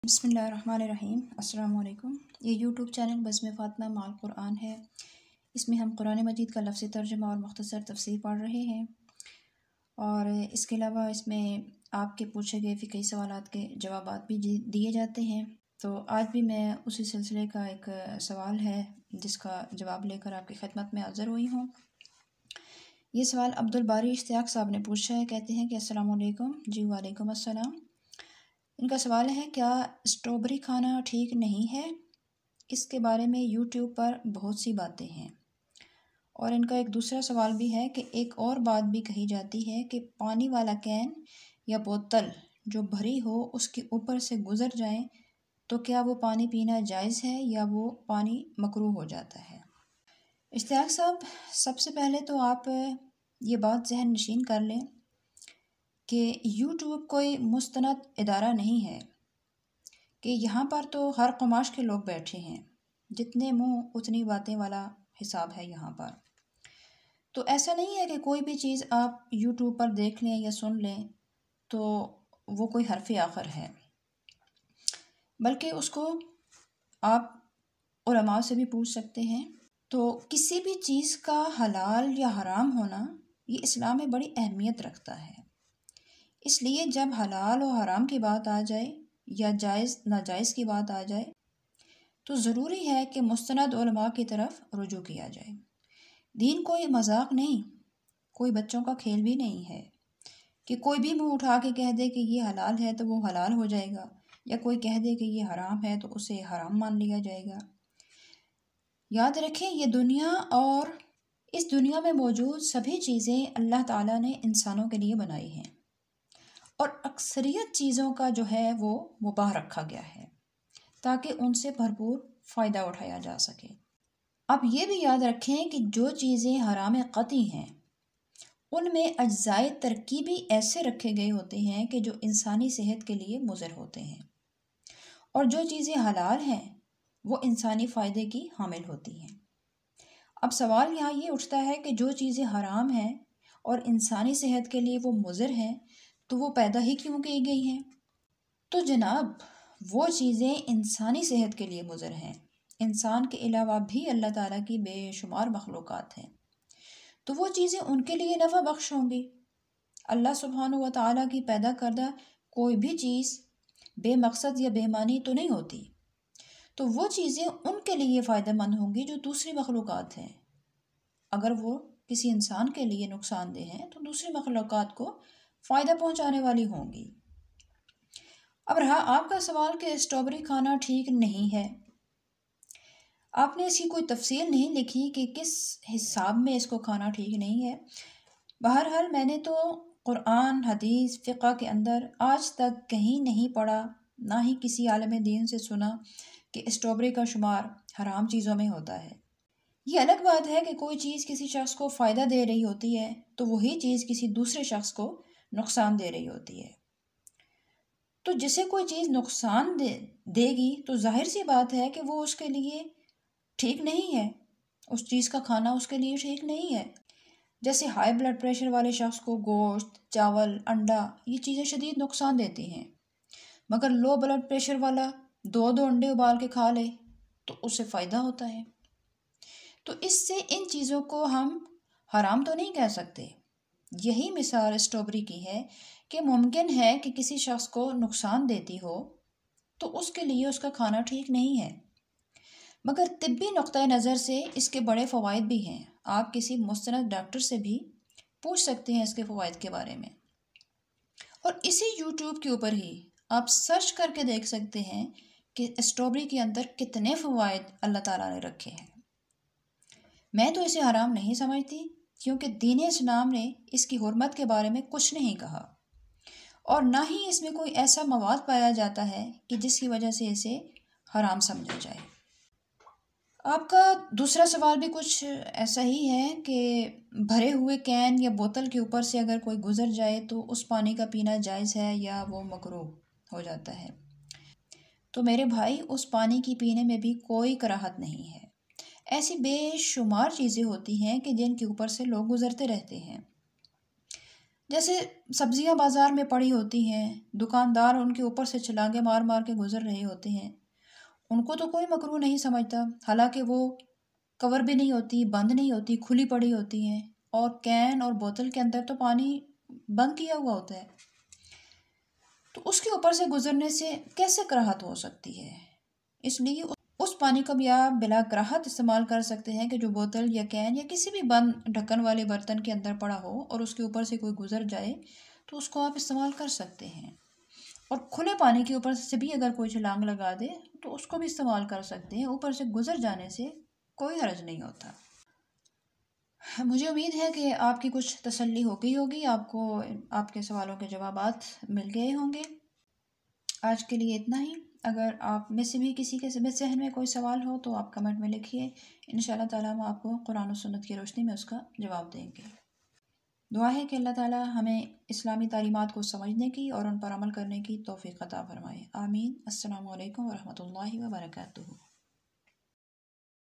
बिस्मिल्लाहिर्रहमानिर्रहीम। अस्सलाम वालेकुम। ये यूट्यूब चैनल बज़्म फ़ातिमा माल क़ुरआन है। इसमें हम कुरान मजीद का लफ्ज़ी तर्जुमा और मुख्तसर तफ़सीर पढ़ रहे हैं, और इसके अलावा इसमें आपके पूछे गए फ़िक़ही सवालात के जवाबात भी दिए जाते हैं। तो आज भी मैं उसी सिलसिले का एक सवाल है जिसका जवाब लेकर आपकी खिदमत में हाज़िर हुई हूँ। ये सवाल अब्दुल बारी इश्तियाक साहब ने पूछा है। कहते हैं कि अस्सलाम वालेकुम। जी वालेकुम अस्सलाम। इनका सवाल है, क्या स्ट्रॉबेरी खाना ठीक नहीं है? इसके बारे में यूट्यूब पर बहुत सी बातें हैं। और इनका एक दूसरा सवाल भी है कि एक और बात भी कही जाती है कि पानी वाला कैन या बोतल जो भरी हो उसके ऊपर से गुज़र जाए तो क्या वो पानी पीना जायज़ है या वो पानी मकरूह हो जाता है? इश्तियाक साहब, सबसे पहले तो आप ये बात ज़हन नशीन कर लें कि यूट्यूब कोई मुस्तनद इदारा नहीं है कि यहाँ पर तो हर कमाश के लोग बैठे हैं, जितने मुंह उतनी बातें वाला हिसाब है यहाँ पर। तो ऐसा नहीं है कि कोई भी चीज़ आप यूट्यूब पर देख लें या सुन लें तो वो कोई हरफ आखर है, बल्कि उसको आप उलमा से भी पूछ सकते हैं। तो किसी भी चीज़ का हलाल या हराम होना ये इस्लाम में बड़ी अहमियत रखता है। इसलिए जब हलाल और हराम की बात आ जाए या जायज़ नाजायज़ की बात आ जाए तो ज़रूरी है कि मुस्तनद उलमा की तरफ रुजू किया जाए। दीन कोई मजाक नहीं, कोई बच्चों का खेल भी नहीं है कि कोई भी मुंह उठा के कह दे कि ये हलाल है तो वो हलाल हो जाएगा, या कोई कह दे कि ये हराम है तो उसे हराम मान लिया जाएगा। याद रखें, ये दुनिया और इस दुनिया में मौजूद सभी चीज़ें अल्लाह ताला ने इंसानों के लिए बनाई हैं, और अक्सरियत चीज़ों का जो है वो मुबाह रखा गया है ताकि उनसे भरपूर फ़ायदा उठाया जा सके। अब ये भी याद रखें कि जो चीज़ें हराम क़ती हैं उनमें अज्ज़ाए तरकीबी ऐसे रखे गए होते हैं कि जो इंसानी सेहत के लिए मुज़र होते हैं, और जो चीज़ें हलाल हैं वो इंसानी फ़ायदे की हामिल होती हैं। अब सवाल यहाँ ये उठता है कि जो चीज़ें हराम हैं और इंसानी सेहत के लिए वो मुज़र हैं तो वो पैदा ही क्यों की गई हैं? तो जनाब, वो चीज़ें इंसानी सेहत के लिए मुज़र हैं। इंसान के अलावा भी अल्लाह ताला की बेशुमार मखलूक़ात हैं, तो वो चीज़ें उनके लिए नफ़ा बख्श होंगी। अल्लाह सुब्हानहू व तआला की पैदा करदा कोई भी चीज़ बेमकसद या बेमानी तो नहीं होती, तो वो चीज़ें उनके लिए फ़ायदेमंद होंगी जो दूसरी मखलूक़ात हैं। अगर वो किसी इंसान के लिए नुकसानदेह हैं तो दूसरी मखलूक़ात को फ़ायदा पहुँचाने वाली होंगी। अब रहा आपका सवाल कि स्ट्रॉबेरी खाना ठीक नहीं है, आपने इसकी कोई तफसील नहीं लिखी कि किस हिसाब में इसको खाना ठीक नहीं है। बहरहाल मैंने तो कुरान, हदीस, फ़िक़्ह के अंदर आज तक कहीं नहीं पढ़ा, ना ही किसी आलिम दीन से सुना कि स्ट्रॉबेरी का शुमार हराम चीज़ों में होता है। ये अलग बात है कि कोई चीज़ किसी शख्स को फ़ायदा दे रही होती है तो वही चीज़ किसी दूसरे शख्स को नुकसान दे रही होती है। तो जिसे कोई चीज़ नुकसान देगी तो जाहिर सी बात है कि वो उसके लिए ठीक नहीं है, उस चीज़ का खाना उसके लिए ठीक नहीं है। जैसे हाई ब्लड प्रेशर वाले शख्स को गोश्त, चावल, अंडा ये चीज़ें शदीद नुकसान देती हैं, मगर लो ब्लड प्रेशर वाला दो अंडे उबाल के खा ले तो उससे फ़ायदा होता है। तो इससे इन चीज़ों को हम हराम तो नहीं कह सकते। यही मिसाल स्ट्रॉबेरी की है कि मुमकिन है कि किसी शख्स को नुकसान देती हो तो उसके लिए उसका खाना ठीक नहीं है, मगर तिब्बी नुक्ता नज़र से इसके बड़े फ़वाइद भी हैं। आप किसी मुस्तनद डॉक्टर से भी पूछ सकते हैं इसके फ़वाइद के बारे में, और इसी यूट्यूब के ऊपर ही आप सर्च करके देख सकते हैं कि स्ट्रॉबेरी के अंदर कितने फ़वाइद अल्लाह ताला ने रखे हैं। मैं तो इसे हराम नहीं समझती, क्योंकि दीन इस्लाम ने इसकी हुर्मत के बारे में कुछ नहीं कहा, और ना ही इसमें कोई ऐसा मवाद पाया जाता है कि जिसकी वजह से इसे हराम समझा जाए। आपका दूसरा सवाल भी कुछ ऐसा ही है कि भरे हुए कैन या बोतल के ऊपर से अगर कोई गुज़र जाए तो उस पानी का पीना जायज़ है या वो मकरूह हो जाता है। तो मेरे भाई, उस पानी की पीने में भी कोई कराहत नहीं है। ऐसी बेशुमार चीज़ें होती हैं कि जिनके ऊपर से लोग गुज़रते रहते हैं। جیسے سبزیاں بازار میں پڑی ہوتی ہیں، دکاندار ان کے اوپر سے چھلانگے مار مار کے گزر رہے ہوتے ہیں، ان کو تو کوئی مکروہ نہیں سمجھتا، حالانکہ وہ کور بھی نہیں ہوتی، بند نہیں ہوتی، کھلی پڑی ہوتی ہیں، اور کین اور بوتل کے اندر تو پانی بند کیا ہوا ہوتا ہے، تو اس کے اوپر سے گزرنے سے کیسے کراہت ہو سکتی ہے؟ اس لیے اس پانی کو بھی آپ بلا کراہت استعمال کر سکتے ہیں کہ جو بوتل یا کین یا کسی بھی بند ڈھکن والے برتن کے اندر پڑا ہو اور اس کے اوپر سے کوئی گزر جائے تو اس کو آپ استعمال کر سکتے ہیں، اور کھلے پانی کے اوپر سے بھی اگر کوئی چھلانگ لگا دے تو اس کو بھی استعمال کر سکتے ہیں، اوپر سے گزر جانے سے کوئی حرج نہیں ہوتا۔ مجھے امید ہے کہ آپ کی کچھ تسلی ہو گئی ہوگی، آپ کو آپ کے سوالوں کے جوابات مل گئے ہوں گے۔ آج کے لیے اتنا ہی۔ اگر آپ میں سے بھی کسی کے ذہن میں کوئی سوال ہو تو آپ کمنٹ میں لکھیے، انشاءاللہ تعالیٰ ہم آپ کو قرآن و سنت کی روشنی میں اس کا جواب دیں گے۔ دعا ہے کہ اللہ تعالیٰ ہمیں اسلامی تعلیمات کو سمجھنے کی اور ان پر عمل کرنے کی توفیق عطا فرمائے، آمین۔ السلام علیکم ورحمۃ اللہ وبرکاتہ۔